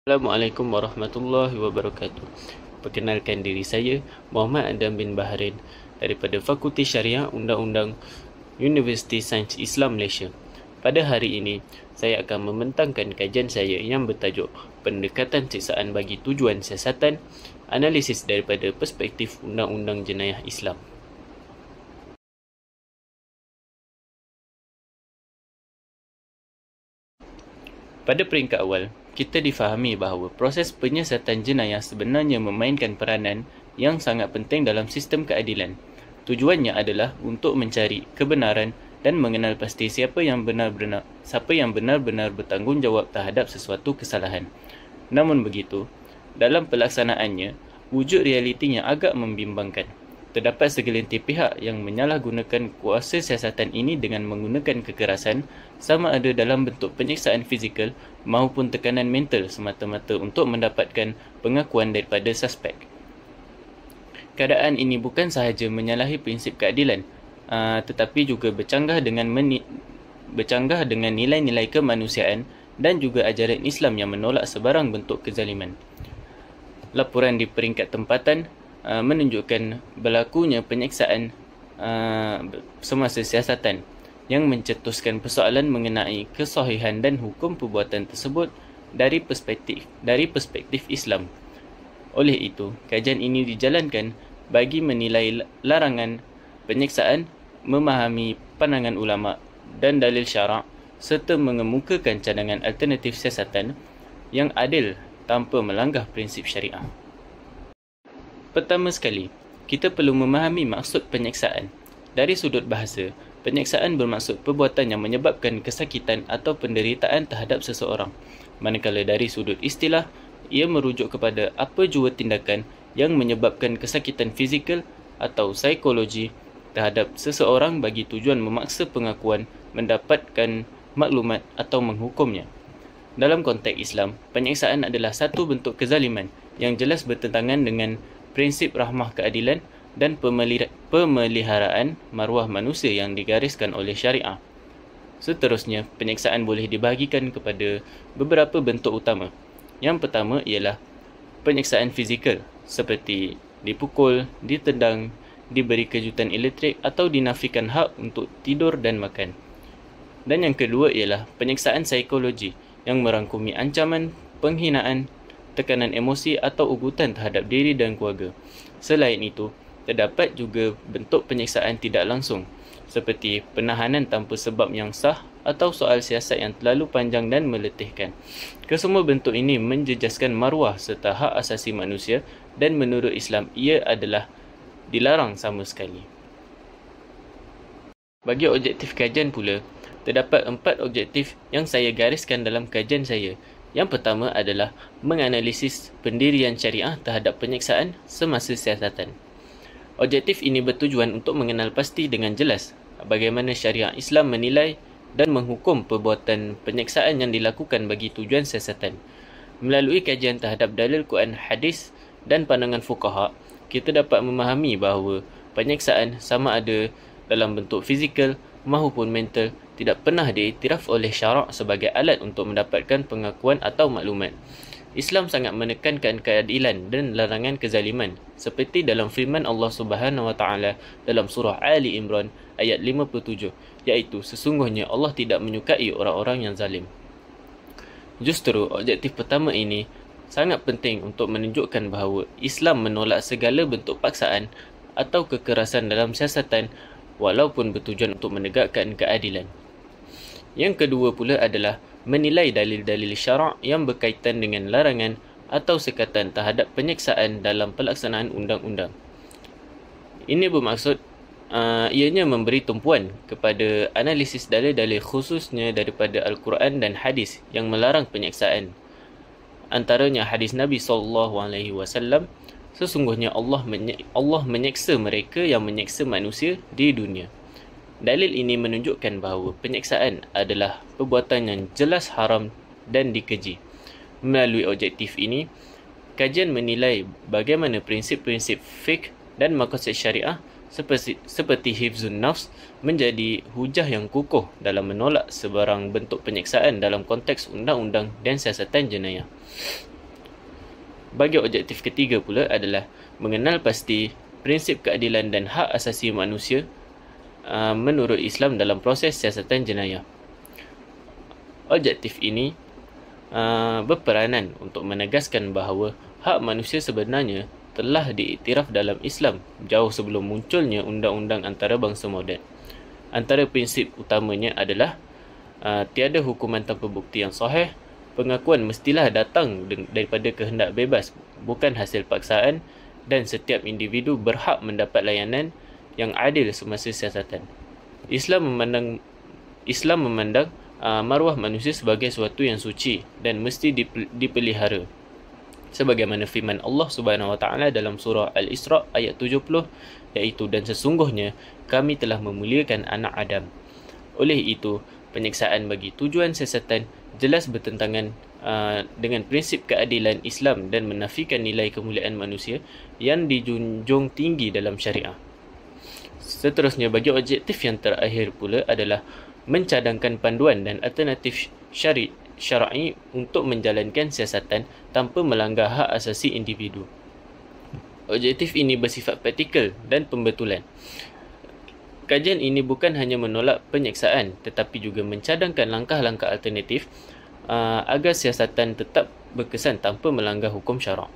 Assalamualaikum warahmatullahi wabarakatuh. Perkenalkan diri saya, Muhammad Adam bin Baharin daripada Fakulti Syariah Undang-Undang Universiti Sains Islam Malaysia. Pada hari ini, saya akan membentangkan kajian saya yang bertajuk Pendekatan Siksaan bagi Tujuan Siasatan, Analisis daripada Perspektif Undang-Undang Jenayah Islam. Pada peringkat awal, kita difahami bahawa proses penyiasatan jenayah sebenarnya memainkan peranan yang sangat penting dalam sistem keadilan. Tujuannya adalah untuk mencari kebenaran dan mengenal pasti siapa yang benar-benar bertanggungjawab terhadap sesuatu kesalahan. Namun begitu, dalam pelaksanaannya, wujud realitinya agak membimbangkan. Terdapat segelintir pihak yang menyalahgunakan kuasa siasatan ini dengan menggunakan kekerasan, sama ada dalam bentuk penyiksaan fizikal maupun tekanan mental semata-mata untuk mendapatkan pengakuan daripada suspek. Keadaan ini bukan sahaja menyalahi prinsip keadilan, tetapi juga bercanggah dengan nilai-nilai kemanusiaan dan juga ajaran Islam yang menolak sebarang bentuk kezaliman. Laporan di peringkat tempatan menunjukkan berlakunya penyiksaan semasa siasatan yang mencetuskan persoalan mengenai kesahihan dan hukum perbuatan tersebut dari perspektif Islam. Oleh itu, kajian ini dijalankan bagi menilai larangan penyiksaan, memahami pandangan ulama dan dalil syarak serta mengemukakan cadangan alternatif siasatan yang adil tanpa melanggar prinsip syariah. Pertama sekali, kita perlu memahami maksud penyiksaan. Dari sudut bahasa, penyiksaan bermaksud perbuatan yang menyebabkan kesakitan atau penderitaan terhadap seseorang. Manakala dari sudut istilah, ia merujuk kepada apa jua tindakan yang menyebabkan kesakitan fizikal atau psikologi terhadap seseorang bagi tujuan memaksa pengakuan, mendapatkan maklumat atau menghukumnya. Dalam konteks Islam, penyiksaan adalah satu bentuk kezaliman yang jelas bertentangan dengan prinsip rahmah keadilan dan pemeliharaan maruah manusia yang digariskan oleh syariah. Seterusnya, penyiksaan boleh dibahagikan kepada beberapa bentuk utama. Yang pertama ialah penyiksaan fizikal, seperti dipukul, ditendang, diberi kejutan elektrik atau dinafikan hak untuk tidur dan makan. Dan yang kedua ialah penyiksaan psikologi yang merangkumi ancaman, penghinaan, tekanan emosi atau ugutan terhadap diri dan keluarga. Selain itu, terdapat juga bentuk penyiksaan tidak langsung, seperti penahanan tanpa sebab yang sah atau soal siasat yang terlalu panjang dan meletihkan. Kesemua bentuk ini menjejaskan maruah serta hak asasi manusia dan menurut Islam ia adalah dilarang sama sekali. Bagi objektif kajian pula, terdapat 4 objektif yang saya gariskan dalam kajian saya. Yang pertama adalah menganalisis pendirian syariah terhadap penyiksaan semasa siasatan. Objektif ini bertujuan untuk mengenal pasti dengan jelas bagaimana syariah Islam menilai dan menghukum perbuatan penyiksaan yang dilakukan bagi tujuan siasatan. Melalui kajian terhadap dalil Quran, hadis dan pandangan fuqaha, kita dapat memahami bahawa penyiksaan sama ada dalam bentuk fizikal maupun mental tidak pernah diiktiraf oleh syarak sebagai alat untuk mendapatkan pengakuan atau maklumat. Islam sangat menekankan keadilan dan larangan kezaliman, seperti dalam firman Allah Subhanahu Wa Taala dalam surah Ali Imran ayat 57, iaitu sesungguhnya Allah tidak menyukai orang-orang yang zalim. Justru objektif pertama ini sangat penting untuk menunjukkan bahawa Islam menolak segala bentuk paksaan atau kekerasan dalam siasatan walaupun bertujuan untuk menegakkan keadilan. Yang kedua pula adalah menilai dalil-dalil syarak yang berkaitan dengan larangan atau sekatan terhadap penyiksaan dalam pelaksanaan undang-undang. Ini bermaksud ianya memberi tumpuan kepada analisis dalil-dalil khususnya daripada Al-Quran dan hadis yang melarang penyiksaan. Antaranya hadis Nabi SAW, sesungguhnya Allah menyeksa mereka yang menyeksa manusia di dunia. Dalil ini menunjukkan bahawa penyiksaan adalah perbuatan yang jelas haram dan dikeji. Melalui objektif ini, kajian menilai bagaimana prinsip-prinsip fiqh dan maqasid syariah seperti hifzun nafs menjadi hujah yang kukuh dalam menolak sebarang bentuk penyiksaan dalam konteks undang-undang dan siasatan jenayah. Bagi objektif ketiga pula adalah mengenal pasti prinsip keadilan dan hak asasi manusia menurut Islam dalam proses siasatan jenayah. Objektif ini berperanan untuk menegaskan bahawa hak manusia sebenarnya telah diiktiraf dalam Islam jauh sebelum munculnya undang-undang antarabangsa moden. Antara prinsip utamanya adalah tiada hukuman tanpa bukti yang sahih, pengakuan mestilah datang daripada kehendak bebas, bukan hasil paksaan, dan setiap individu berhak mendapat layanan yang adil semasa siasatan. Islam memandang maruah manusia sebagai sesuatu yang suci dan mesti dipelihara. Sebagaimana firman Allah Subhanahu Wa Taala dalam surah Al-Isra ayat 70, iaitu dan sesungguhnya kami telah memuliakan anak Adam. Oleh itu, penyiksaan bagi tujuan siasatan jelas bertentangan dengan prinsip keadilan Islam dan menafikan nilai kemuliaan manusia yang dijunjung tinggi dalam syariah. Seterusnya, bagi objektif yang terakhir pula adalah mencadangkan panduan dan alternatif syar'i untuk menjalankan siasatan tanpa melanggar hak asasi individu. Objektif ini bersifat praktikal dan pembetulan. Kajian ini bukan hanya menolak penyiksaan tetapi juga mencadangkan langkah-langkah alternatif agar siasatan tetap berkesan tanpa melanggar hukum syarak.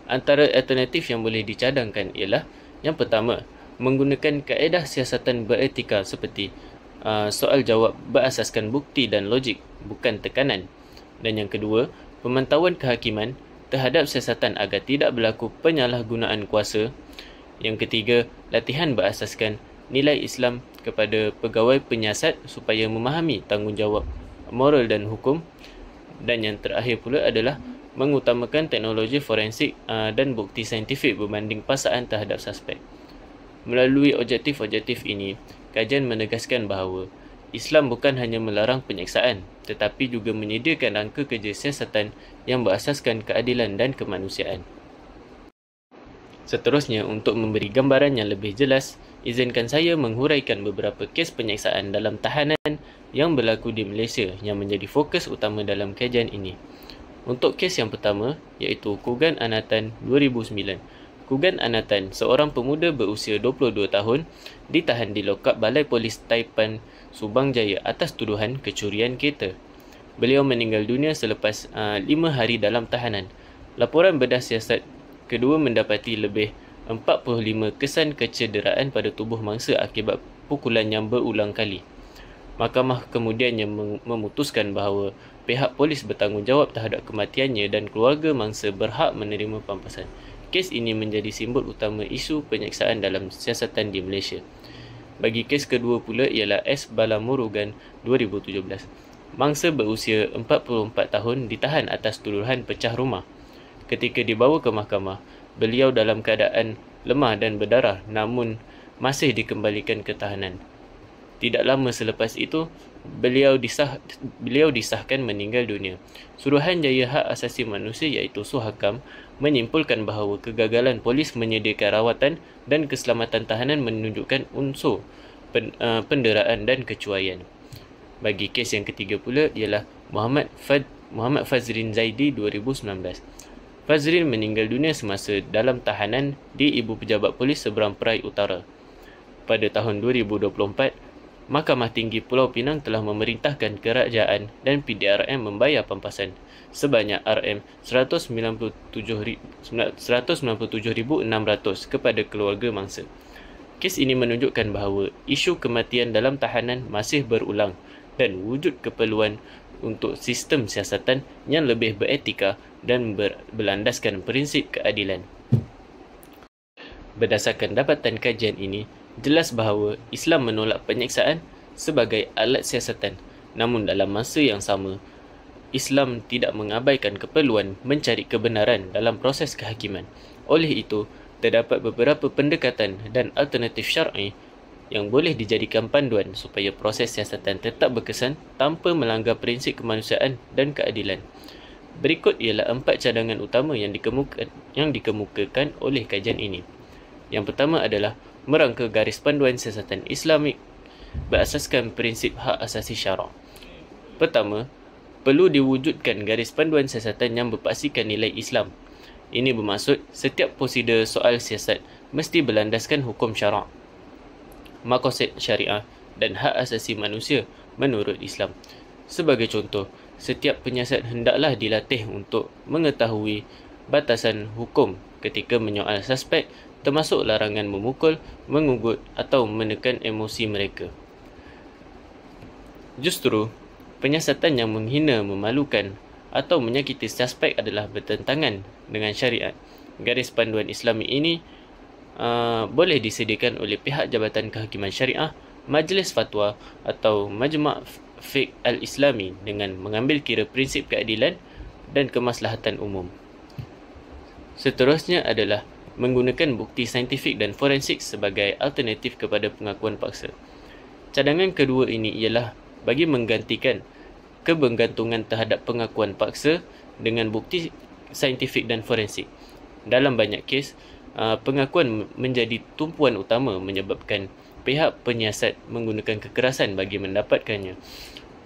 Antara alternatif yang boleh dicadangkan ialah yang pertama, menggunakan kaedah siasatan beretika seperti soal jawab berasaskan bukti dan logik, bukan tekanan. Dan yang kedua, pemantauan kehakiman terhadap siasatan agar tidak berlaku penyalahgunaan kuasa. Yang ketiga, latihan berasaskan nilai Islam kepada pegawai penyiasat supaya memahami tanggungjawab moral dan hukum. Dan yang terakhir pula adalah mengutamakan teknologi forensik dan bukti saintifik berbanding paksaan terhadap suspek. Melalui objektif-objektif ini, kajian menegaskan bahawa Islam bukan hanya melarang penyiksaan tetapi juga menyediakan rangka kerja siasatan yang berasaskan keadilan dan kemanusiaan. Seterusnya, untuk memberi gambaran yang lebih jelas, izinkan saya menghuraikan beberapa kes penyiksaan dalam tahanan yang berlaku di Malaysia yang menjadi fokus utama dalam kajian ini. Untuk kes yang pertama, iaitu Kugan Anatan 2009. Kugan Anatan, seorang pemuda berusia 22 tahun, ditahan di lokap Balai Polis Taipan, Subang Jaya atas tuduhan kecurian kereta. Beliau meninggal dunia selepas 5 hari dalam tahanan. Laporan bedah siasat kedua mendapati lebih 45 kesan kecederaan pada tubuh mangsa akibat pukulan yang berulang kali. Mahkamah kemudiannya memutuskan bahawa pihak polis bertanggungjawab terhadap kematiannya dan keluarga mangsa berhak menerima pampasan. Kes ini menjadi simbol utama isu penyiksaan dalam siasatan di Malaysia. Bagi kes kedua pula ialah S. Balamurugan 2017. Mangsa berusia 44 tahun ditahan atas tuduhan pecah rumah. Ketika dibawa ke mahkamah, beliau dalam keadaan lemah dan berdarah namun masih dikembalikan ke tahanan. Tidak lama selepas itu, beliau disahkan meninggal dunia. Suruhanjaya Hak Asasi Manusia iaitu Suhakam menyimpulkan bahawa kegagalan polis menyediakan rawatan dan keselamatan tahanan menunjukkan unsur penderaan dan kecuaian. Bagi kes yang ketiga pula ialah Muhammad Fazrin Zaidi 2019. Fazrin meninggal dunia semasa dalam tahanan di Ibu Pejabat Polis Seberang Perai Utara. Pada tahun 2024, Mahkamah Tinggi Pulau Pinang telah memerintahkan kerajaan dan PDRM membayar pampasan sebanyak RM197,600 kepada keluarga mangsa. Kes ini menunjukkan bahawa isu kematian dalam tahanan masih berulang dan wujud keperluan untuk sistem siasatan yang lebih beretika dan berlandaskan prinsip keadilan. Berdasarkan dapatan kajian ini, jelas bahawa Islam menolak penyiksaan sebagai alat siasatan. Namun dalam masa yang sama, Islam tidak mengabaikan keperluan mencari kebenaran dalam proses kehakiman. Oleh itu, terdapat beberapa pendekatan dan alternatif syar'i yang boleh dijadikan panduan supaya proses siasatan tetap berkesan tanpa melanggar prinsip kemanusiaan dan keadilan. Berikut ialah 4 cadangan utama yang dikemukakan oleh kajian ini. Yang pertama adalah merangka garis panduan siasatan Islamik berasaskan prinsip hak asasi syarak. Pertama, perlu diwujudkan garis panduan siasatan yang berpaksikan nilai Islam. Ini bermaksud setiap prosedur soal siasat mesti berlandaskan hukum syarak, maqasid syariah dan hak asasi manusia menurut Islam. Sebagai contoh, setiap penyiasat hendaklah dilatih untuk mengetahui batasan hukum ketika menyoal suspek, termasuk larangan memukul, mengugut atau menekan emosi mereka. Justru, penyiasatan yang menghina, memalukan atau menyakiti suspek adalah bertentangan dengan syariat. Garis panduan Islami ini boleh disediakan oleh pihak Jabatan Kehakiman Syariah, Majlis Fatwa atau Majma' Fiqh Al-Islami dengan mengambil kira prinsip keadilan dan kemaslahatan umum. Seterusnya adalah menggunakan bukti saintifik dan forensik sebagai alternatif kepada pengakuan paksa. Cadangan kedua ini ialah bagi menggantikan kebergantungan terhadap pengakuan paksa dengan bukti saintifik dan forensik. Dalam banyak kes, pengakuan menjadi tumpuan utama menyebabkan pihak penyiasat menggunakan kekerasan bagi mendapatkannya.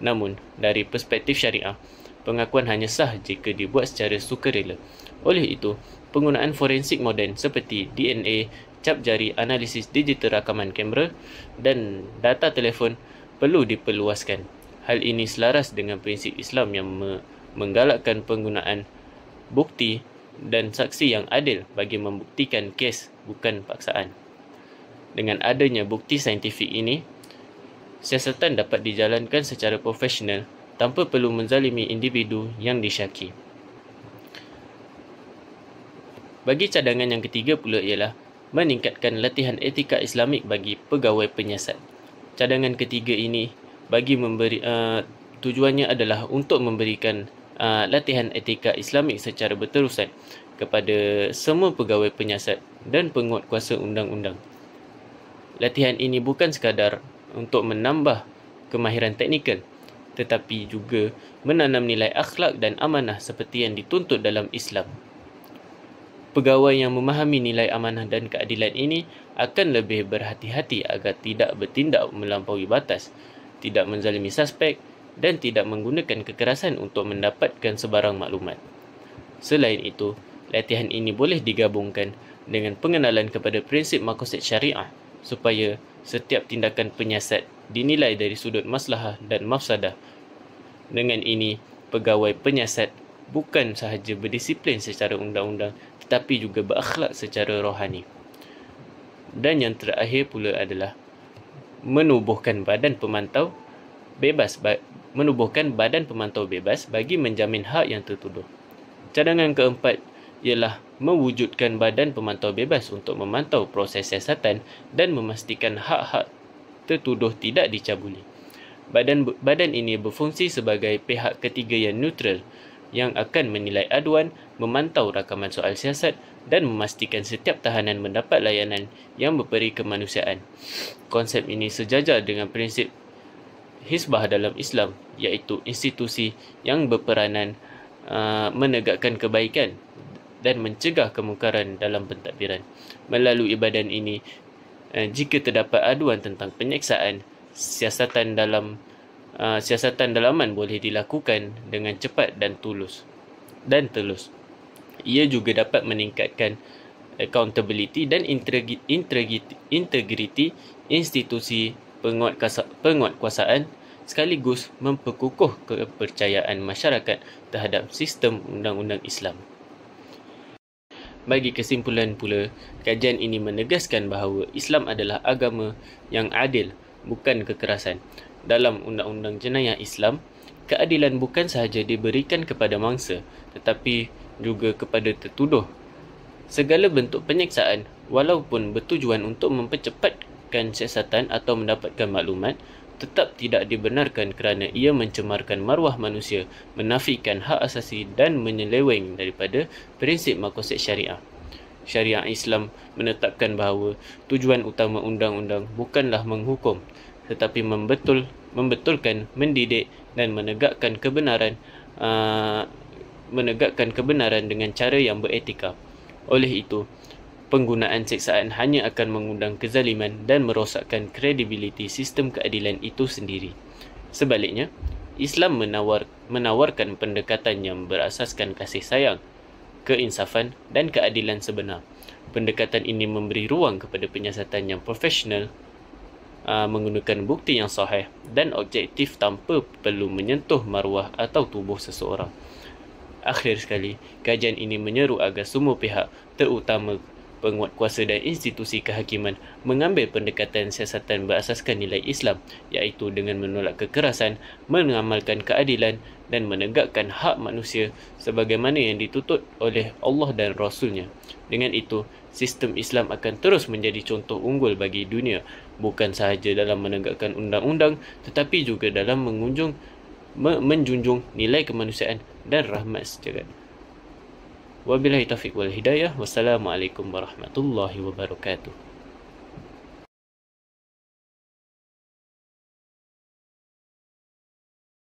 Namun, dari perspektif syariah, pengakuan hanya sah jika dibuat secara sukarela. Oleh itu, penggunaan forensik moden seperti DNA, cap jari, analisis digital rakaman kamera dan data telefon perlu diperluaskan. Hal ini selaras dengan prinsip Islam yang menggalakkan penggunaan bukti dan saksi yang adil bagi membuktikan kes, bukan paksaan. Dengan adanya bukti saintifik ini, siasatan dapat dijalankan secara profesional tanpa perlu menzalimi individu yang disyaki. Bagi cadangan yang ketiga pula ialah meningkatkan latihan etika Islamik bagi pegawai penyiasat. Cadangan ketiga ini tujuannya adalah untuk memberikan latihan etika Islamik secara berterusan kepada semua pegawai penyiasat dan penguatkuasa undang-undang. Latihan ini bukan sekadar untuk menambah kemahiran teknikal, tetapi juga menanam nilai akhlak dan amanah seperti yang dituntut dalam Islam. Pegawai yang memahami nilai amanah dan keadilan ini akan lebih berhati-hati agar tidak bertindak melampaui batas, tidak menzalimi suspek dan tidak menggunakan kekerasan untuk mendapatkan sebarang maklumat. Selain itu, latihan ini boleh digabungkan dengan pengenalan kepada prinsip maqasid syariah supaya setiap tindakan penyiasat dinilai dari sudut maslahah dan mafsadah. Dengan ini, pegawai penyiasat bukan sahaja berdisiplin secara undang-undang tetapi juga berakhlak secara rohani. Dan yang terakhir pula adalah menubuhkan badan pemantau bebas bagi menjamin hak yang tertuduh. Cadangan keempat ialah mewujudkan badan pemantau bebas untuk memantau proses siasatan dan memastikan hak-hak tertuduh tidak dicabuli. Badan ini berfungsi sebagai pihak ketiga yang neutral yang akan menilai aduan, memantau rakaman soal siasat dan memastikan setiap tahanan mendapat layanan yang berperi kemanusiaan. Konsep ini sejajar dengan prinsip Hizbah dalam Islam, iaitu institusi yang berperanan menegakkan kebaikan dan mencegah kemungkaran dalam pentadbiran. Melalui badan ini, jika terdapat aduan tentang penyeksaan, siasatan dalaman boleh dilakukan dengan cepat dan telus. Ia juga dapat meningkatkan accountability dan integriti institusi penguatkuasaan sekaligus memperkukuh kepercayaan masyarakat terhadap sistem undang-undang Islam. Bagi kesimpulan pula, kajian ini menegaskan bahawa Islam adalah agama yang adil, bukan kekerasan. Dalam Undang-Undang Jenayah Islam, keadilan bukan sahaja diberikan kepada mangsa, tetapi juga kepada tertuduh. Segala bentuk penyeksaan, walaupun bertujuan untuk mempercepatkan siasatan atau mendapatkan maklumat, tetap tidak dibenarkan kerana ia mencemarkan maruah manusia, menafikan hak asasi dan menyeleweng daripada prinsip maqasid syariah. Syariah Islam menetapkan bahawa tujuan utama undang-undang bukanlah menghukum, tetapi membetulkan, mendidik dan menegakkan kebenaran dengan cara yang beretika. Oleh itu, penggunaan seksaan hanya akan mengundang kezaliman dan merosakkan kredibiliti sistem keadilan itu sendiri. Sebaliknya, Islam menawarkan pendekatan yang berasaskan kasih sayang, keinsafan dan keadilan sebenar. Pendekatan ini memberi ruang kepada penyiasatan yang profesional, menggunakan bukti yang sahih dan objektif tanpa perlu menyentuh maruah atau tubuh seseorang. Akhir sekali, kajian ini menyeru agar semua pihak, terutama penguatkuasa dan institusi kehakiman, mengambil pendekatan siasatan berasaskan nilai Islam, iaitu dengan menolak kekerasan, mengamalkan keadilan dan menegakkan hak manusia sebagaimana yang dituntut oleh Allah dan Rasul-Nya. Dengan itu, sistem Islam akan terus menjadi contoh unggul bagi dunia, bukan sahaja dalam menegakkan undang-undang tetapi juga dalam menjunjung nilai kemanusiaan dan rahmat sejagat. Wabillahi taufiq wal hidayah. Wassalamualaikum warahmatullahi wabarakatuh.